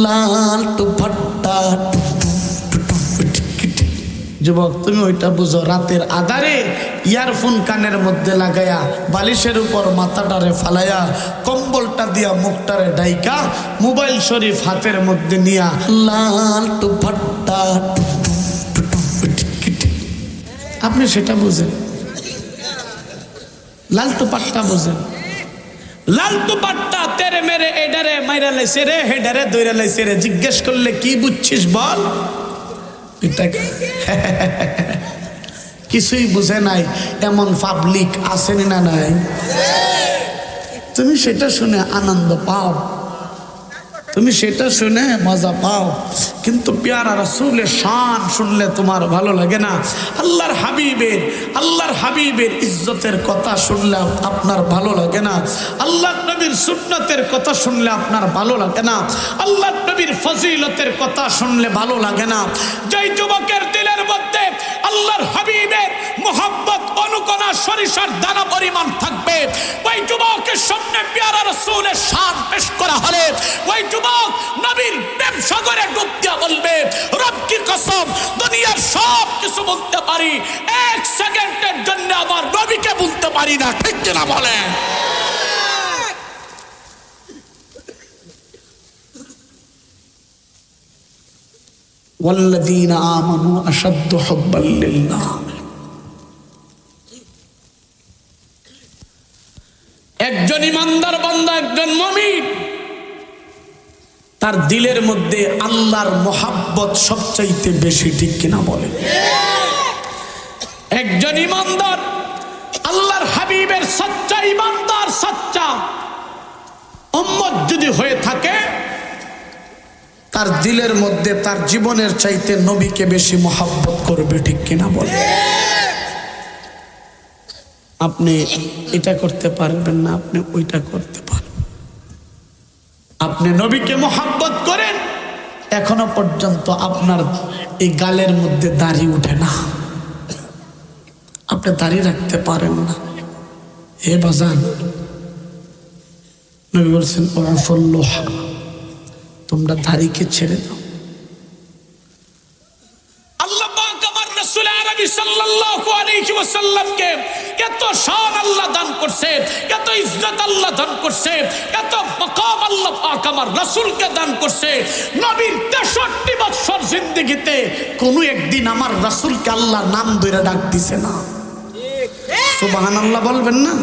লাল দুপাট্টা। যুবক তুমি ওইটা বুঝো, রাতের আধারে ইয়ারফোন কানের মধ্যে লাগায়া বালিশের উপর মাথাটারে ফালাইয়া কম্বলটা দিয়া মুখটারে ডাইকা মোবাইল শরীফ হাতের মধ্যে নিয়া লাল দুপাট্টা। আপনি সেটা বুঝেন, লাল দুপাট্টা বুঝেন। লাল দুপাট্টা তেরে মেরে এডারে মাইরা লাইছে রে, হেডারে দইরা লাইছে রে। জিজ্ঞেস করলে কি বুঝছিস বল? কিছুই বুঝে নাই এমন পাবলিক আসেনি না নাই? তুমি সেটা শুনে আনন্দ পাও, তুমি সেটা শুনে মজা পাও, কিন্তু প্যারা রাসূলের শান শুনলে তোমার ভালো লাগে না। আল্লাহর হাবিবের ইজ্জতের কথা শুনলে আপনার ভালো লাগে না। আল্লাহর নবীর সুন্নতের কথা শুনলে আপনার ভালো লাগে না। আল্লাহর নবীর ফজিলতের কথা শুনলে ভালো লাগে না। যেই যুবকের দিলের মধ্যে আল্লাহর হাবিবের মুহাব্বত অনুকণা সরিষার দানা পরিমাণ থাকবে, ওই যুবকের সামনে প্যারা রাসূলের শান পেশ করা হলে ওই যুবক নবীর প্রেম সাগরে ডুব দিয়া বলবে, রব কি কসম, দুনিয়ার সব কিছু বলতে পারি, এক সেকেন্ডের জন্য আমার নবীকে বলতে পারি না। ঠিক কিনা বলে? ওয়াল্লাযীনা আমানু আশাদ্দু হুব্বান লিল্লাহ। একজন ইমানদার বান্দা, একজন মুমিন, তার দিলের মধ্যে আল্লাহর মোহাব্বত সবচাইতে বেশি। ঠিক কিনা বলে? একজন ইমানদার আল্লাহর হাবিবের সচ্চা ইমানদার, সচ্চা উম্মত যদি হয়ে থাকে, তার দিলের মধ্যে তার জীবনের চাইতে নবীকে বেশি মোহাব্বত করবে। ঠিক কিনা বলে? আপনি এটা করতে পারবেন না, আপনি ওইটা করতে পারবেন। আপনি নবীকে মোহাব্বত করেন, এখনো পর্যন্ত আপনার এই গালের মধ্যে দাড়ি উঠে না, আপনি দাড়ি রাখতে পারেন না। হে বাজান, নবী বলছেন ওয়াফল্লুহা, তোমরা দাড়িকে ছেড়ে দাও। আল্লাহ পাক আমার রাসূল আরবি সাল্লাল্লাহু আলাইহি ওয়াসাল্লামকে এত শান আল্লাহ দান করছে, এত ইজ্জত আল্লাহ দান করছে, এত মাকাম আল্লাহ পাক আমার রাসূলকে দান করছে। নবীর 63 বছর জিন্দেগিতে কোনো একদিন আমার রাসূলকে আল্লাহ নাম ধরে ডাক দিছে না। সুবহানাল্লাহ বলবেন না?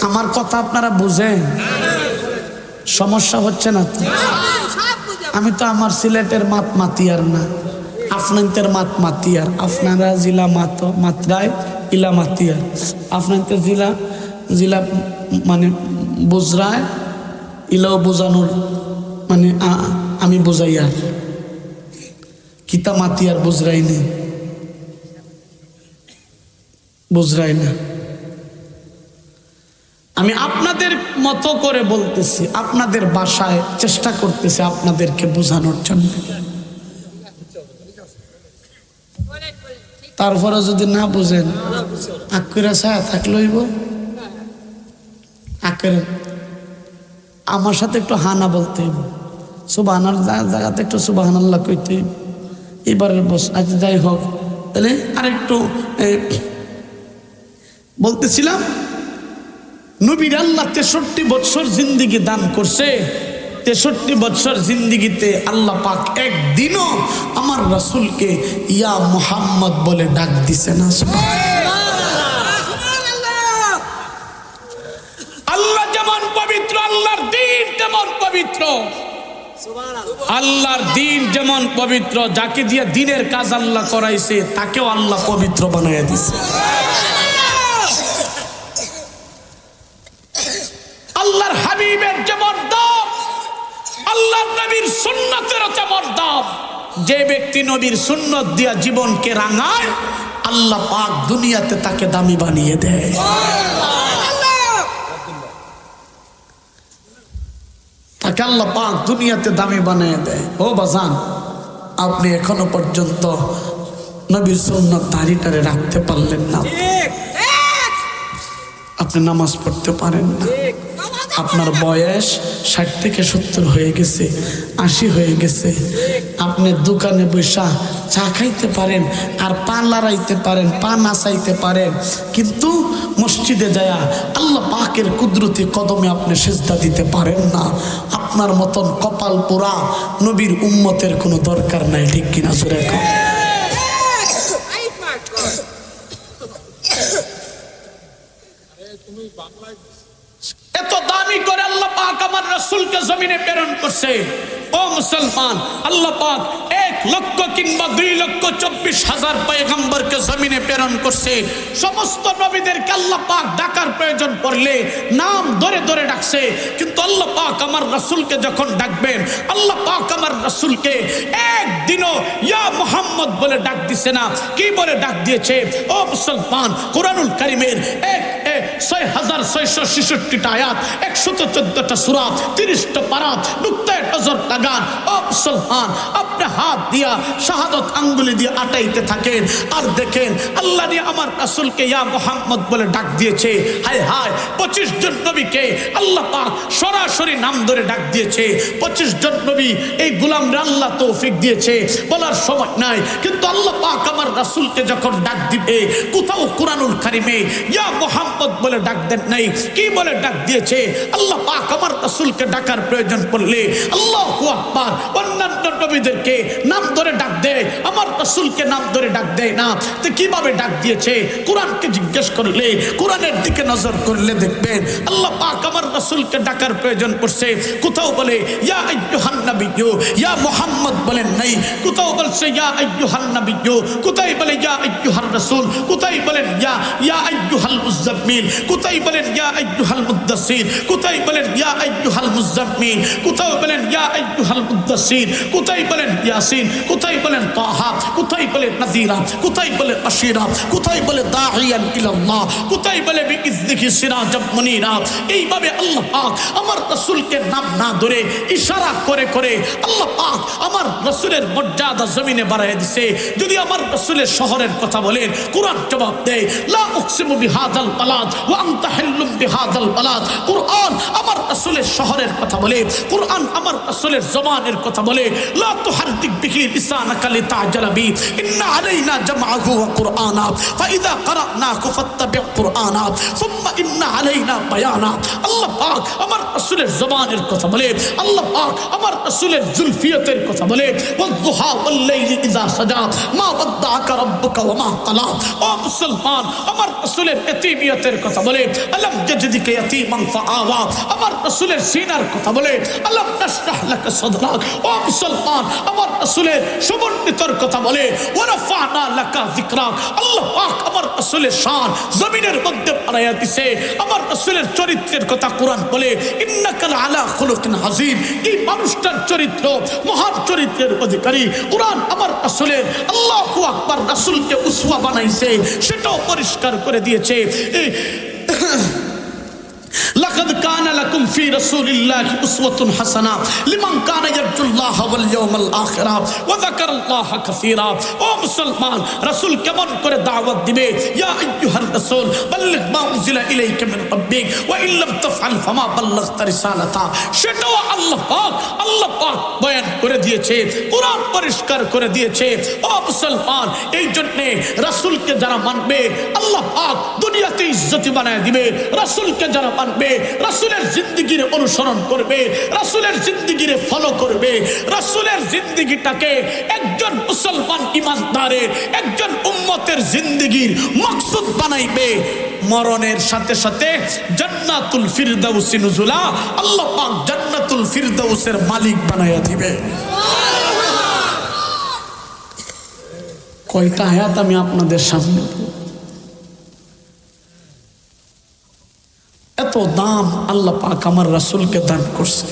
আমার কথা আপনারা বুঝেন? সমস্যা হচ্ছে না তো? আমি তো আমার সিলেটের মাতিয়ার না, আপনাদের মাতিয়ার। আপনারা জিলা মাত্রায় ইলা মাতিয়ার, আপনাদের জিলা মানে বুজরায় ইলাও বোঝানোর মানে আমি বোঝাই। আর কিতা মাতিয়ার বুজরাই নেই, বুজরাই না। আমি আপনাদের মতো করে বলতেছি, আপনাদের ভাষায় চেষ্টা করতেছি আপনাদেরকে বোঝানোর জন্য। তারপরে যদি না বুঝেন, আকুরা ছায়া থাকলে হইব। আকের আমার সাথে একটু হানা বলতে হইব, সুবহানার জায়গাতে একটু সুবহানাল্লাহ কইতে হইব। এবারের বস আজ যাই হোক, তাহলে আরেকটু বলতেছিলাম, নবীর আল্লাহ 63 বছর জিন্দিগি দান করছে। 63 বছর জিন্দিগিতে আল্লাহ পাক একদিনও আমার রাসূলকে ইয়া মুহাম্মদ বলে ডাক দিছে না। আল্লাহ যেমন পবিত্র, আল্লাহর দ্বীন তেমন পবিত্র। আল্লাহর দ্বীন যেমন পবিত্র, যাকে দিয়ে দ্বীনের কাজ আল্লাহ করাইছে তাকেও আল্লাহ পবিত্র বানাইয়া দিছে। আল্লাহর হাবিবের যেমন দাম, আল্লাহর নবীর সুন্নতেরও তেমন দাম। যে ব্যক্তি নবীর সুন্নত দিয়া জীবনকে রাঙায়, আল্লাহ পাক দুনিয়াতে তাকে দামি বানিয়ে দেয়। তাকে আল্লাহ পাক দুনিয়াতে দামি বানিয়ে দেয়। ও বাজান, আপনি এখনো পর্যন্ত নবীর সুন্নত দাড়িটারে রাখতে পারলেন না, আপনি নামাজ পড়তে পারেন না। আপনার বয়স 60 থেকে 70 হয়ে গেছে, 80 হয়ে গেছে, আপনি দোকানে বসা চা খাইতে পারেন আর পা লড়াইতে পারেন, পা নাচাইতে পারেন, কিন্তু মসজিদে যায়া আল্লাহ পাকের কুদরতি কদমে আপনি সিজদা দিতে পারেন না। আপনার মতন কপাল পোড়া নবীর উম্মতের কোনো দরকার নাই, ঠিক কিনা জোরে কও? এত দামি করে আল্লাহ পাক আমার রাসূলকে জমিনে প্রেরণ করছে। ও মুসলমান, আল্লাহ পাক 1 লক্ষ কিংবা 2,24,000 পয়গম্বরকে জমিনে প্রেরণ করছে। সমস্ত নবীদেরকে আল্লাহ পাক ডাকার প্রয়োজন পড়লে নাম ধরে ধরে ডাকছে, কিন্তু আল্লাহ পাক আমার রাসূলকে যখন ডাকবেন, আল্লাহ পাক আমার রাসূলকে একদিনও ইয়া মুহাম্মদ বলে ডাক দিছে না। কি বলে ডাক দিয়েছে? ও মুসলমান, কোরআনুল কারীমের 6,666টা আয়াত, 114টা সূরা, 30টা পারা, নুক্তায় নজর লাগান। ও মুসলমান, আপনি হাত দিয়া শাহাদত আঙ্গুলি দিয়ে আটাইতে থাকেন আর দেখেন আল্লাহ নিয়ে আমার রাসূলকে ইয়া মুহাম্মদ বলে ডাক দিয়েছে। হায় হায়, 25 জন নবীকে আল্লাহ পাক সরাসরি নাম ধরে ডাক দিয়েছে। 25 জন নবী এই গোলামরা আল্লাহ তৌফিক দিয়েছে, বলার সময় নাই, কিন্তু আল্লাহ পাক আমার রাসূলকে যখন ডাক দিবে, কোথাও কোরআনুল কারীমে ইয়া মুহাম্মদ বলে ডাক দেন নাই। কি বলে ডাক দিয়েছে? আল্লাহ পাক আমার রাসূলকে ডাকার প্রয়োজন পড়লে আল্লাহু আকবার অন্যান্য নবীদেরকে নাম ধরে ডাক দেয়, আমার রাসূলকে নাম ধরে ডাক দেয় না। তো কিভাবে ডাক দিয়েছে? কোরআনকে জিজ্ঞেস করলে, কোরআনের দিকে নজর করলে দেখবেন আল্লাহ পাক আমার রাসূলকে ডাকার প্রয়োজন পড়ছে। কোথাও বলে ইয়া আইয়ুহান নাবিয়্যু, ইয়া মুহাম্মদ বলেন নাই। কোথাও বলছে ইয়া আইয়ুহান নাবিয়্যু, কোথায় বলে ইয়া আইয়ুহার রাসূল, কোথায় বলেন ইয়া আইয়ুহাল মুযাম্মিল, কোথায় বলেন ইয়া আইয়ুহাল মুদ্দাসসির, কোথায় বলেন ইয়া আইয়ুহাল মুযাম্মিল, কোথাও বলেন ইয়া আইয়ুহাল মুদ্দাসসির, কোথায় বলেন ইয়াসিন, কোথায় বলেন তাহা, কোথায় বলেন নাযীরা, কোথায় বলেন বাশীরা, কোথায় বলে দাঈয়ান ইলাল্লাহ, কোথায় বলে বিইযনিহি সিরাজাম মুনীরা। এইভাবে আল্লাহ পাক আমার রাসূলকে নাম না ধরে ইশারা করে করে আল্লাহ পাক আমার রাসূলের মর্যাদা জমিনে বাড়ায় দিয়েছে। যদি আমার রাসূলের শহরের কথা বলেন, কোরআন জবাব দেয় লা উকসিমু বিহাদাল বালাদ ওয়া আনতা হিল্লুম বিহাদাল বালাদ। কোরআন আমার রাসূলের শহরের কথা বলে, কোরআন আমার রাসূলের জবানের কথা বলে। লা তুহাররিক বিহি লিসানাকা লিতা'জালা বি ইন্না আলাইনা জামআহু ওয়া কুরআনা ফাইযা ক্বারানাহু ফাত্তাবি' কুরআনা সুম্মা ইন্না আলাইনা বায়ানা। আল্লাহ পাক আমার রাসূলের জবানের কথা বলে, আল্লাহ পাক আমার রাসূলের জুলফিয়তের কথা বলে। ওয়াদ-দুহা ওয়াল-লাইলি ইযা সাজা মা ওয়াদ্দাআকা রাব্বুকা ওয়া মা ক্বালা। ও মুসলমান, আমার রাসূলের ইয়াতীমিয়তের কথা বলে, আলাম ইয়াজিদকা ইয়াতীমান ফাআওয়া। আমার রাসূলের সিনার কথা বলে, আলাম নাশরাহ লাকা সাদরাক। ও মুসলমান, আমার রাসূলের সমন্বিতর কথা বলে, ওয়া রাফা'না লাকা যিকরাক। আল্লাহ পাক আমার রাসূলের শান জমিনের মধ্যে বাড়ায়া দিয়েছে। আমার রাসূলের চরিত্রের কথা কোরআন বলে, ইন্নাকা লাআলা খুলুকিন আযীম। এই মানুষটার চরিত্র মহান চরিত্রের অধিকারী। কোরআন আমার রাসূলের আল্লাহু আকবার রাসূলকে উসওয়া বানাইছে, সেটাও পরিষ্কার করে দিয়েছে। লাকাদ কানা লাকুম ফি রাসূলিল্লাহি উসওয়াতুন হাসানাহ লিমান কানা ইয়ারজুল্লাহা ওয়াল ইয়াওমাল আখিরা ওয়া যাকারাল্লাহা কাসীরা। ও মুসলমান, রাসূল কেমন করে দাওয়াত দিবে? ইয়া আইয়ুহার রাসূল বাল্লিগ মা উনজিলা ইলাইকা মিন রাব্বিক ওয়া ইল্লাম তাফআল ফামা বাল্লাগতা রিসালাতা। সেটাও আল্লাহ পাক বয়ান করে দিয়েছে, কোরআন পরিষ্কার করে দিয়েছে। ও মুসলমান, এই জন্য রাসূলকে যারা মানবে আল্লাহ পাক দুনিয়াতে ইজ্জতি বানায় দিবে। রাসূলকে যারা মানবে, রাসূলের জিন্দেগির অনুসরণ করবে, রাসূলের জিন্দেগিরে ফলো করবে, রাসূলের জিন্দেগিটাকে একজন মুসলমান ইমানদারের, একজন উম্মতের জিন্দেগির মাকসুদ বানাইবে, মরণের সাথে সাথে জান্নাতুল ফিরদাউসি নুজুলা, আল্লাহ পাক জান্নাতুল ফিরদাউসের মালিক বানায়া দিবে। কয়টা আয়াত আমি আপনাদের সামনে, এত দাম আল্লাহ পাক আমার রাসূলকে দান করছে।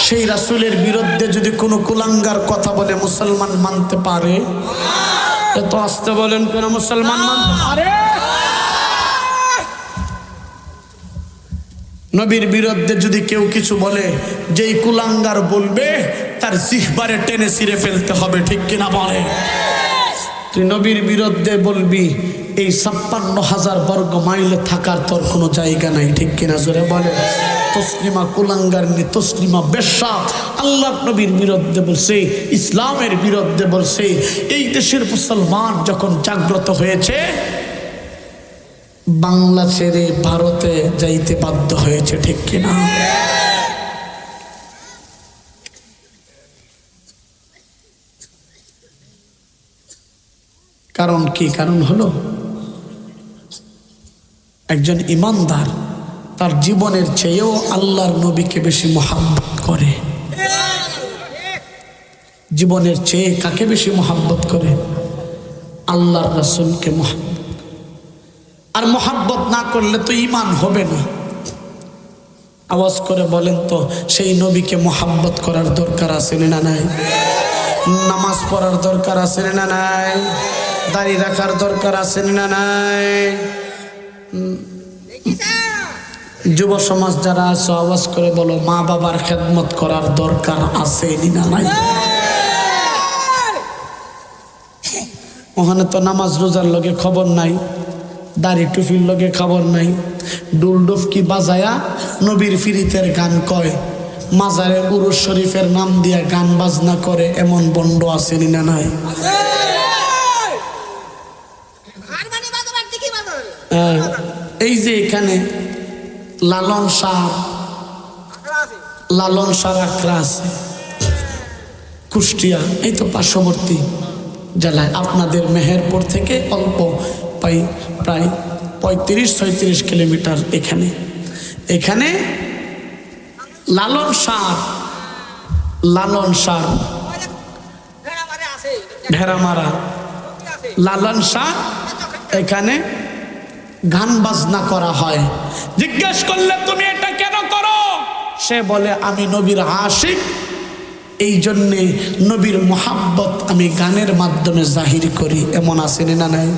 সেই রাসূলের বিরুদ্ধে যদি কোনো কুলাঙ্গার কথা বলে মুসলমান মানতে পারে? এত আস্তে বলেন কেন? মুসলমান মানতে পারে? নবীর বিরুদ্ধে যদি কেউ কিছু বলে, যেই কুলাঙ্গার বলবে তার জিহ্বারে টেনে ছিঁড়ে ফেলতে হবে, ঠিক কিনা বলে? তুই নবীর বিরুদ্ধে বলবি এই 56,000 বর্গ মাইলে থাকার তোর কোনো জায়গা নাই, ঠিক কিনা জোরে বলে। তসলিমা কুলাঙ্গারনি, তসলিমা বেশ্যা আল্লাহ নবীর বিরুদ্ধে বলছে, ইসলামের বিরুদ্ধে বলছে। এই দেশের মুসলমান যখন জাগ্রত হয়েছে, বাংলা ছেড়ে ভারতে যাইতে বাধ্য হয়েছে, ঠিক কিনা। কারণ কি? কারণ হলো একজন ইমানদার তার জীবনের চেয়েও আল্লাহর নবীকে বেশি মহাব্বত করে। জীবনের চেয়ে কাকে বেশি মহাব্বত করে? আল্লাহর রাসূলকে মহাব্বত। আর মহাব্বত না করলে তো ঈমান হবে না। আওয়াজ করে বলেন তো, সেই নবীকে মহাব্বত করার দরকার আছে না নাই? নামাজ পড়ার দরকার আছে না নাই? দাড়ি রাখার দরকার আছে না নাই? যুব সমাজ যারা আছে আওয়াজ করে বলো, মা বাবার খেদমত করার দরকার আছে না নাই? ওখানে তো নামাজ রোজার লগে খবর নাই, দাড়ি টুপির লগে খবর নাই। ডুলডুফকি বাজায়া নবীর ফিরিতের গান কয়, মাজারে উরুস শরীফের নাম দিয়া গান বাজনা করে, এমন বন্ড আছে না নাই? এই যে এখানে লালন শাহ আখড়া আছে কুষ্টিয়া, এই তো পার্শ্ববর্তী জেলায়, আপনাদের মেহেরপুর থেকে অল্প প্রায় 35-36 কিলোমিটার। এখানে লালন শাহ ভেড়ামারা লালন শাহ, এখানে গান বাজনা করা হয়। জিজ্ঞেস করলে তুমি এটা কেন করো? সে বলে আমি নবীর আশিক, এই জন্যে নবীর মোহাব্বত আমি গানের মাধ্যমে জাহির করি। এমন আছে না নাই?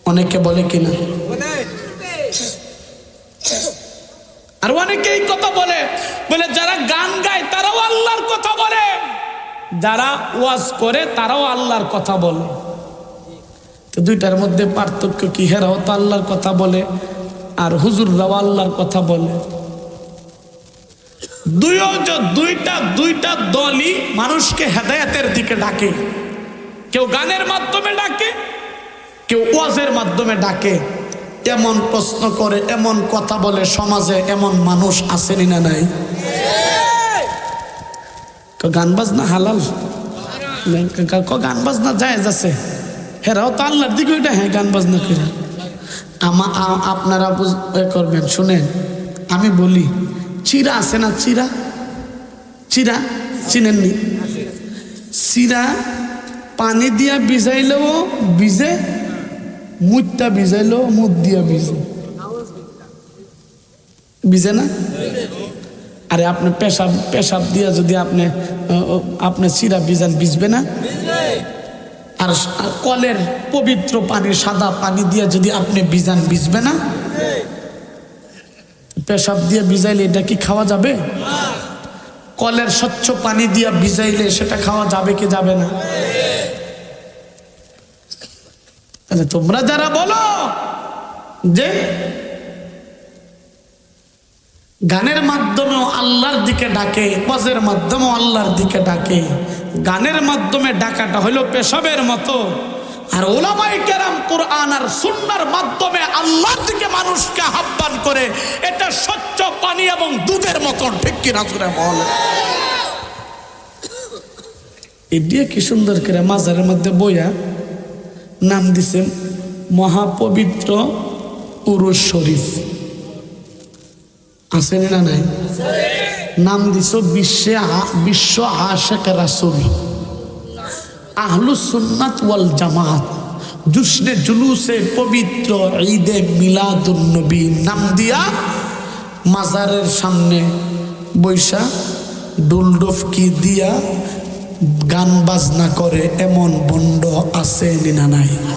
অনেকে বলে কিনা। আর অনেকে এই কথা বলে যারা গান গায় তারাও আল্লাহর কথা বলে, যারা ওয়াজ করে তারাও আল্লাহর কথা বলে। তো দুইটার মধ্যে পার্থক্য কি? হেরাও তো আল্লাহর কথা বলে আর হুজুররাও আল্লাহর কথা বলে। দুইটা দলই মানুষকে হেদায়েতের দিকে ডাকে। কেউ গানের মাধ্যমে ডাকে, কেউ ওয়াজের মাধ্যমে ডাকে। এমন প্রশ্ন করে, এমন কথা বলে, সমাজে এমন মানুষ আসেনি না নাই? গান বাজনা হালাল, গান বাজনা জায়েজ আছে, হেরাও তো আল্লাহর দিকে ওইটা। হ্যাঁ, গান বাজনা করে আপনারা করবেন। শুনেন, আমি বলি, চিরা আছে না? চিরা চিনেননি? চিরা পানি দিয়া ভিজাইলেও ভিজে, মুখটা ভিজাইলেও মুখ দিয়া ভিজে না? আরে আপনি পেশাব দিয়া যদি আপনি চিরা ভিজান, ভিজবে না? আর কলের পবিত্র পানি, সাদা পানি দিয়া যদি আপনি ভিজান, ভিজবে না? পেশাব দিয়ে ভিজাইলে এটা কি খাওয়া যাবে? কলের স্বচ্ছ পানি দিয়া ভিজাইলে সেটা খাওয়া যাবে কি যাবে না? তাহলে তোমরা যারা বলো যে গানের মাধ্যমেও আল্লাহর দিকে ডাকে, ওয়াজের মাধ্যমেও আল্লাহর দিকে ডাকে, গানের মাধ্যমে ডাকাটা হলো পেশাবের মতো। আর উলামায়ে কেরাম কুরআন আর সুন্নাহর মাধ্যমে আল্লাহর দিকে মানুষকে আহ্বান করে, এটা স্বচ্ছ পানি এবং দুধের মতন, ঠিক কিনা জোরে বল। এদিকে কি সুন্দর করে মাজারের মধ্যে বইয়া নাম দিছে মহাপবিত্র উরুস শরীফ। আছে না নাই? নাম দিছ বিশ্ব আশিক রাসূল, আহলুস সুন্নাত ওয়াল জামাত, জুসনে জুলুসে পবিত্র ঈদে মিলাদুন নবী নাম দিয়া মাজারের সামনে বৈশা ডুলডুফকি দিয়া গান বাজনা করে, এমন বন্ড আছে না নাই?